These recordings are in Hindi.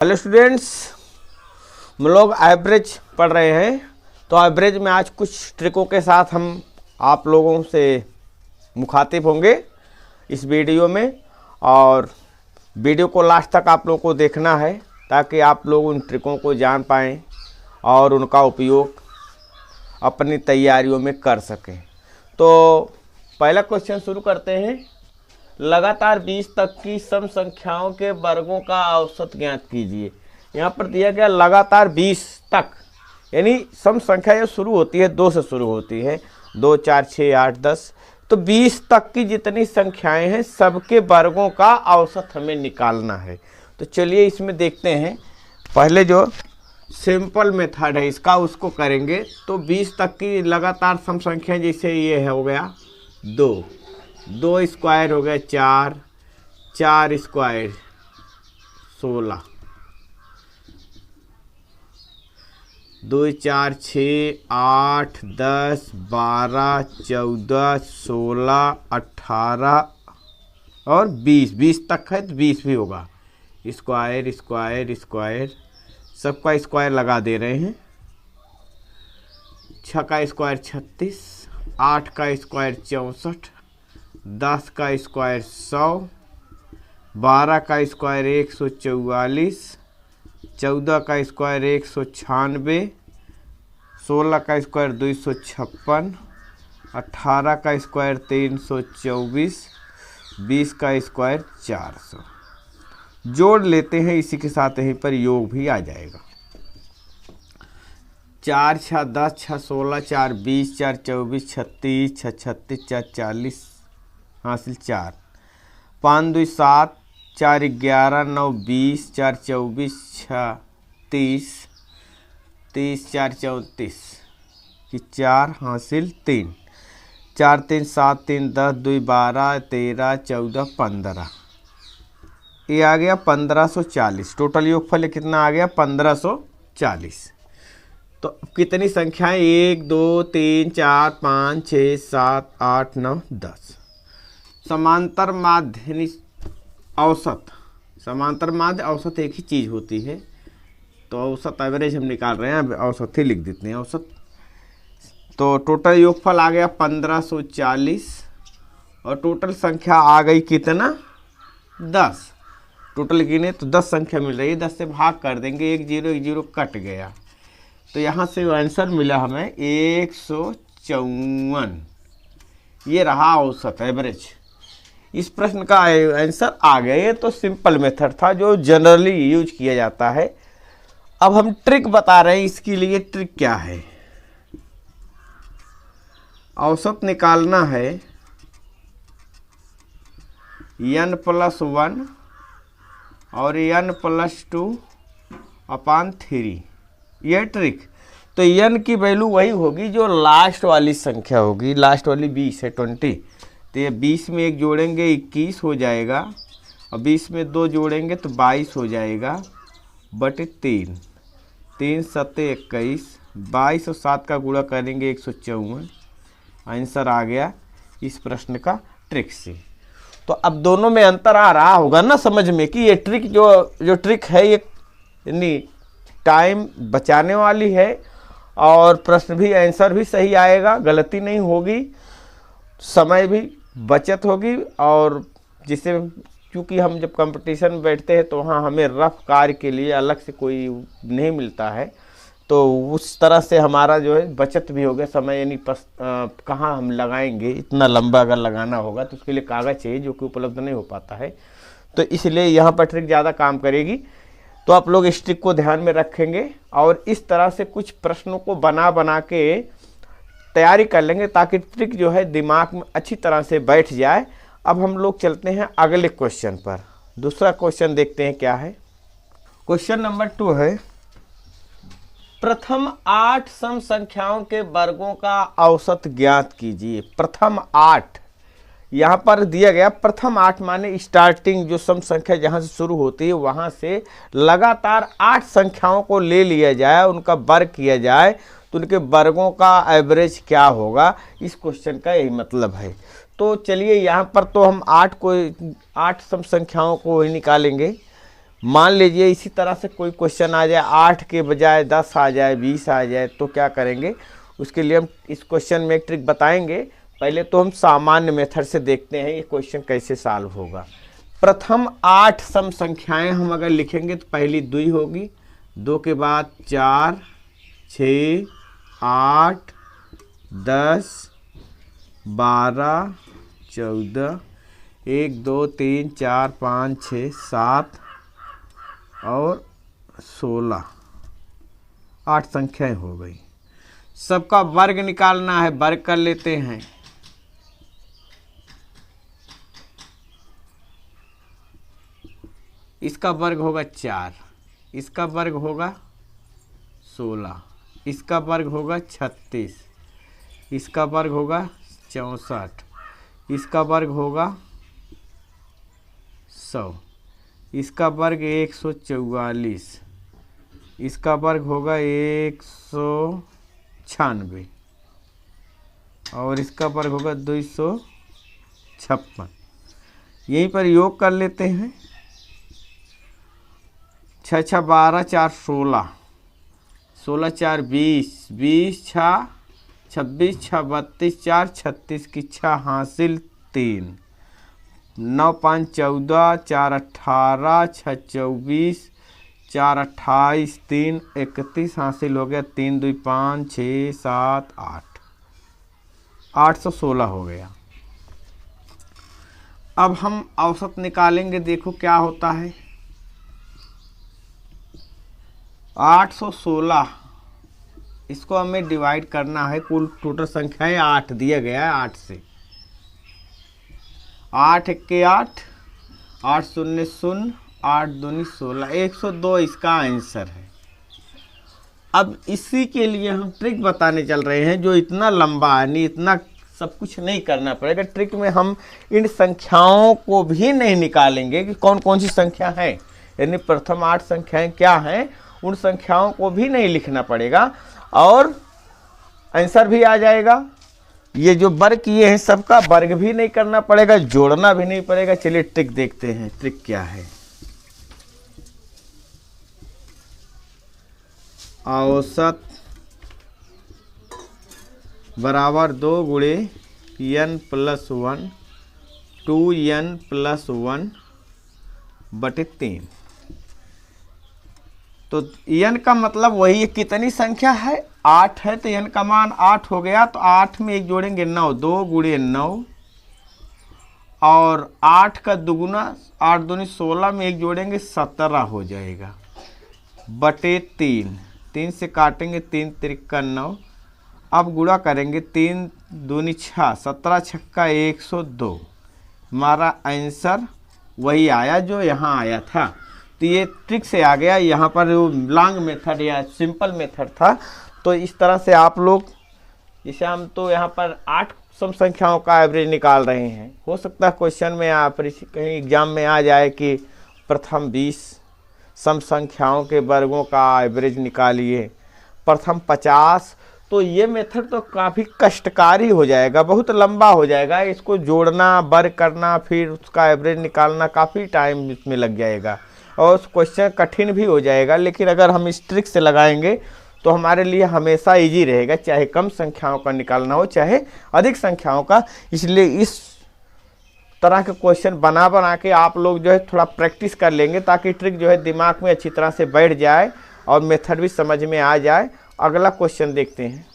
हेलो स्टूडेंट्स, हम लोग एवरेज पढ़ रहे हैं। तो एवरेज में आज कुछ ट्रिकों के साथ हम आप लोगों से मुखातिब होंगे इस वीडियो में। और वीडियो को लास्ट तक आप लोगों को देखना है ताकि आप लोग उन ट्रिकों को जान पाएँ और उनका उपयोग अपनी तैयारियों में कर सकें। तो पहला क्वेश्चन शुरू करते हैं। लगातार 20 तक की सम संख्याओं के वर्गों का औसत ज्ञात कीजिए। यहाँ पर दिया गया लगातार 20 तक, यानी सम संख्या जो शुरू होती है 2 से शुरू होती है, 2, 4, 6, 8, 10। तो 20 तक की जितनी संख्याएं हैं सबके वर्गों का औसत हमें निकालना है। तो चलिए इसमें देखते हैं। पहले जो सिंपल मेथड है इसका उसको करेंगे। तो 20 तक की लगातार सम संख्याएं, जैसे ये हो गया 2 स्क्वायर हो गया 4, 4 स्क्वायर 16, 2, 4, 6, 8, 10, 12, 14, 16, 18 और 20। 20 तक है तो 20 भी होगा। स्क्वायर स्क्वायर स्क्वायर सबका स्क्वायर लगा दे रहे हैं। 6 का स्क्वायर 36, 8 का स्क्वायर 64, 10 का स्क्वायर 100, 12 का स्क्वायर 144, 14 का स्क्वायर 196, 16 का स्क्वायर 256, 18 का स्क्वायर 324, 20 का स्क्वायर 400। जोड़ लेते हैं, इसी के साथ यहीं पर योग भी आ जाएगा। 4, 6, 10, 6, 16, 4, 20, 4, 24, 36, 6, 36, 4, 40 हासिल 4, 5, 2, 7, 4, 11, 9, 20, 4, 24, 6, 30, 30, 4, 34 कि 4 हासिल 3, 4, 3, 7, 3, 10, 2, 12, 13, 14, 15। ये आ गया 1540। टोटल योगफल कितना आ गया? 1540। तो कितनी संख्याएं? 1, 2, 3, 4, 5, 6, 7, 8, 9, 10। समांतर माध्य यानी औसत, समांतर माध्य औसत एक ही चीज़ होती है। तो औसत एवरेज हम निकाल रहे हैं, औसत ही लिख देते हैं औसत। तो टोटल योगफल आ गया 1540 और टोटल संख्या आ गई कितना? 10। टोटल गिने तो 10 संख्या मिल रही है। 10 से भाग कर देंगे, 1 0 1 0 कट गया। तो यहाँ से आंसर मिला हमें 154। ये रहा औसत एवरेज। इस प्रश्न का आंसर आ गया। ये तो सिंपल मेथड था जो जनरली यूज किया जाता है। अब हम ट्रिक बता रहे हैं। इसके लिए ट्रिक क्या है? औसत निकालना है n+1 और n+2/3। यह ट्रिक। तो n की वैल्यू वही होगी जो लास्ट वाली संख्या होगी। लास्ट वाली 20 है 20। तो ये 20 में 1 जोड़ेंगे 21 हो जाएगा, और 20 में 2 जोड़ेंगे तो 22 हो जाएगा बटे 3। 3 7 21, 22 और 7 का गुणा करेंगे 154। आंसर आ गया इस प्रश्न का ट्रिक से। तो अब दोनों में अंतर आ रहा होगा ना समझ में कि ये ट्रिक जो ट्रिक है ये यानी टाइम बचाने वाली है, और प्रश्न भी आंसर भी सही आएगा, गलती नहीं होगी, समय भी बचत होगी। और जिससे क्योंकि हम जब कंपटीशन में बैठते हैं तो वहाँ हमें रफ कार्य के लिए अलग से कोई नहीं मिलता है। तो उस तरह से हमारा जो है बचत भी हो गया समय। यानी कहाँ हम लगाएंगे, इतना लंबा अगर लगाना होगा तो उसके लिए कागज़ चाहिए जो कि उपलब्ध नहीं हो पाता है। तो इसलिए यहाँ पर ट्रिक ज़्यादा काम करेगी। तो आप लोग इस ट्रिक को ध्यान में रखेंगे और इस तरह से कुछ प्रश्नों को बना के तैयारी कर लेंगे ताकि ट्रिक जो है दिमाग में अच्छी तरह से बैठ जाए। अब हम लोग चलते हैं अगले क्वेश्चन पर। दूसरा क्वेश्चन देखते हैं क्या है। क्वेश्चन नंबर 2 है, प्रथम 8 सम संख्याओं के वर्गों का औसत ज्ञात कीजिए। प्रथम 8 यहाँ पर दिया गया। प्रथम 8 माने स्टार्टिंग जो सम संख्या जहाँ से शुरू होती है वहाँ से लगातार 8 संख्याओं को ले लिया जाए, उनका वर्ग किया जाए तो उनके वर्गों का एवरेज क्या होगा। इस क्वेश्चन का यही मतलब है। तो चलिए यहाँ पर तो हम 8 सम संख्याओं को ही निकालेंगे। मान लीजिए इसी तरह से कोई क्वेश्चन आ जाए 8 के बजाय 10 आ जाए, 20 आ जाए, तो क्या करेंगे, उसके लिए हम इस क्वेश्चन में एक ट्रिक बताएंगे। पहले तो हम सामान्य मेथड से देखते हैं ये क्वेश्चन कैसे सॉल्व होगा। प्रथम 8 सम संख्याएं हम अगर लिखेंगे तो पहली 2 होगी, 2 के बाद 4, 6, 8, 10, 12, 14, 1, 2, 3, 4, 5, 6, 7 और 16, 8 संख्याएं हो गई। सबका वर्ग निकालना है, वर्ग कर लेते हैं। इसका वर्ग होगा 4, इसका वर्ग होगा 16, इसका वर्ग होगा 36, इसका वर्ग होगा 64, इसका वर्ग होगा 100, इसका वर्ग 144, इसका वर्ग होगा 196 और इसका वर्ग होगा 256। यहीं पर योग कर लेते हैं। 6 6 12, 4 16, 16 4 20, 20 6 26, 6 32, 4 36 की 6 हासिल 3, 9 5 14, 4 18, 6 24, 4 28, 3 31 हासिल हो गया, 3 2 5 6 7 8, 816 हो गया। अब हम औसत निकालेंगे, देखो क्या होता है। 816 इसको हमें डिवाइड करना है, कुल टोटल संख्याएं 8 दिया गया है, 8 से 8 1 8, 8 0 0, 8 2 16, 102 इसका आंसर है। अब इसी के लिए हम ट्रिक बताने चल रहे हैं, जो इतना लंबा है, नहीं इतना सब कुछ नहीं करना पड़ेगा। ट्रिक में हम इन संख्याओं को भी नहीं निकालेंगे कि कौन कौन सी संख्या है, यानी प्रथम 8 संख्याएं क्या हैं, उन संख्याओं को भी नहीं लिखना पड़ेगा और आंसर भी आ जाएगा। ये जो वर्ग किए हैं सबका वर्ग भी नहीं करना पड़ेगा, जोड़ना भी नहीं पड़ेगा। चलिए ट्रिक देखते हैं, ट्रिक क्या है। औसत बराबर 2 गुणे n प्लस 1, 2n प्लस 1 बटे 3। तो n का मतलब वही है, कितनी संख्या है, 8 है, तो n का मान 8 हो गया। तो 8 में एक जोड़ेंगे 9, 2 गुणे 9 और 8 का दुगुना 8 दूनी 16 में एक जोड़ेंगे 17 हो जाएगा बटे 3, 3 से काटेंगे 3 त्रिका 9। अब गुणा करेंगे 3 दूनी 6, 17 छक्का 102। हमारा आंसर वही आया जो यहाँ आया था। तो ये ट्रिक से आ गया, यहाँ पर लॉन्ग मेथड या सिंपल मेथड था। तो इस तरह से आप लोग, जैसे हम तो यहाँ पर 8 सम संख्याओं का एवरेज निकाल रहे हैं, हो सकता है क्वेश्चन में या फिर कहीं एग्जाम में आ जाए कि प्रथम 20 सम संख्याओं के वर्गों का एवरेज निकालिए, प्रथम 50। तो ये मेथड तो काफ़ी कष्टकारी हो जाएगा, बहुत लंबा हो जाएगा। इसको जोड़ना, वर्ग करना, फिर उसका एवरेज निकालना, काफ़ी टाइम इसमें लग जाएगा और क्वेश्चन कठिन भी हो जाएगा। लेकिन अगर हम इस ट्रिक से लगाएंगे तो हमारे लिए हमेशा इजी रहेगा, चाहे कम संख्याओं का निकालना हो चाहे अधिक संख्याओं का। इसलिए इस तरह के क्वेश्चन बना बना के आप लोग जो है थोड़ा प्रैक्टिस कर लेंगे, ताकि ट्रिक जो है दिमाग में अच्छी तरह से बैठ जाए और मेथड भी समझ में आ जाए। अगला क्वेश्चन देखते हैं।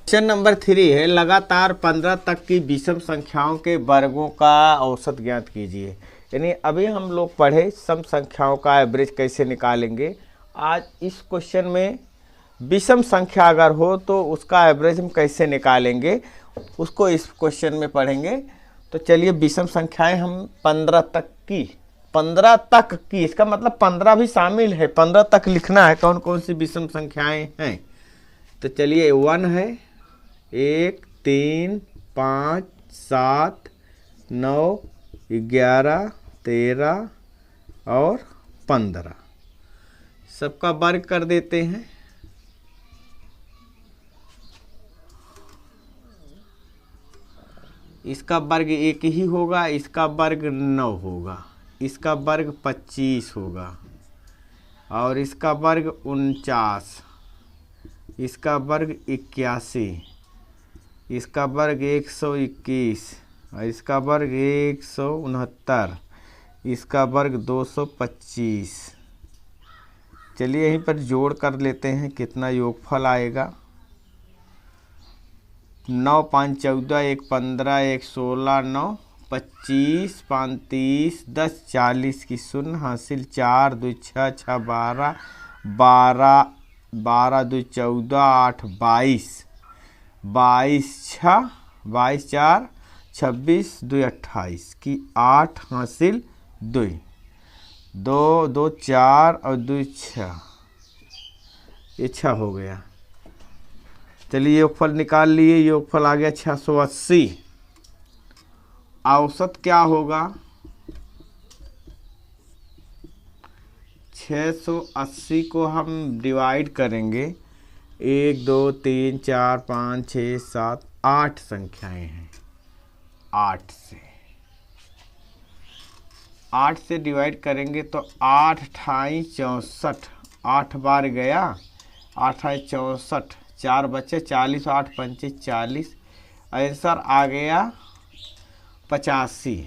क्वेश्चन नंबर 3 है, लगातार 15 तक की विषम संख्याओं के वर्गों का औसत ज्ञात कीजिए। यानी अभी हम लोग पढ़े सम संख्याओं का एवरेज कैसे निकालेंगे। आज इस क्वेश्चन में विषम संख्या अगर हो तो उसका एवरेज हम कैसे निकालेंगे, उसको इस क्वेश्चन में पढ़ेंगे। तो चलिए, विषम संख्याएं हम 15 तक की, 15 तक की, इसका मतलब 15 भी शामिल है, 15 तक लिखना है कौन कौन सी विषम संख्याएं हैं। तो चलिए, 1 है, 1 3 5 7 9 11 13 और 15, सबका वर्ग कर देते हैं। इसका वर्ग 1 ही होगा, इसका वर्ग 9 होगा, इसका वर्ग 25 होगा और इसका वर्ग 49, इसका वर्ग 81, इसका वर्ग 121 और इसका वर्ग 169, इसका वर्ग 225। चलिए यहीं पर जोड़ कर लेते हैं कितना योगफल आएगा। 9 5 14, 1 15, 1 16, 9 25, 5 30, 10 40 की शून्य हासिल, 4 2 6 6 12, 12 12 2 14, 8 22, 22 6 22 4 26, 2 28 की 8 हासिल 2 2 2 4 और 2 6, ये 6 हो गया। चलिए योगफल निकाल लिए, योगफल आ गया 680। औसत क्या होगा? 680 को हम डिवाइड करेंगे, 1 2 3 4 5 6 7 8 संख्याएं हैं, 8 से डिवाइड करेंगे तो 8 × 64, 8 बार गया, 8 × 64, 4 बचे 40, 8 पंचे 40, आंसर आ गया 85।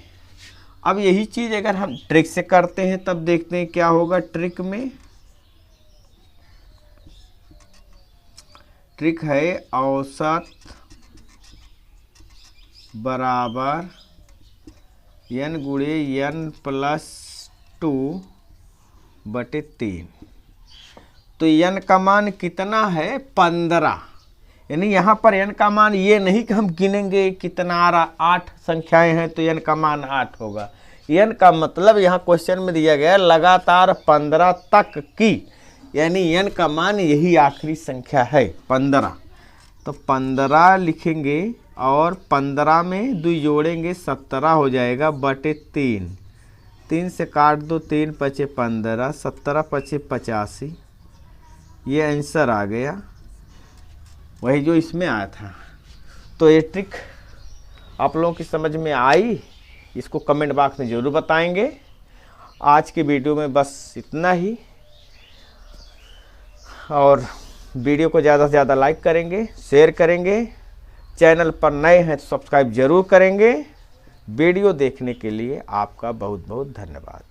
अब यही चीज़ अगर हम ट्रिक से करते हैं तब देखते हैं क्या होगा। ट्रिक में ट्रिक है औसत बराबर n गुणे n + 2/3। तो n का मान कितना है? 15। यानी यहाँ पर n का मान ये नहीं कि हम गिनेंगे कितना आ रहा, 8 संख्याएं हैं तो n का मान 8 होगा। n का मतलब यहाँ क्वेश्चन में दिया गया लगातार 15 तक की, यानी n का मान यही आखिरी संख्या है 15। तो 15 लिखेंगे और 15 में 2 जोड़ेंगे 17 हो जाएगा बटे 3, 3 से काट दो, 3 पचे 15, 17 पचे 85, ये आंसर आ गया वही जो इसमें आया था। तो ये ट्रिक आप लोगों की समझ में आई? इसको कमेंट बॉक्स में ज़रूर बताएंगे। आज के वीडियो में बस इतना ही, और वीडियो को ज़्यादा से ज़्यादा लाइक करेंगे, शेयर करेंगे, चैनल पर नए हैं तो सब्सक्राइब जरूर करेंगे। वीडियो देखने के लिए आपका बहुत बहुत धन्यवाद।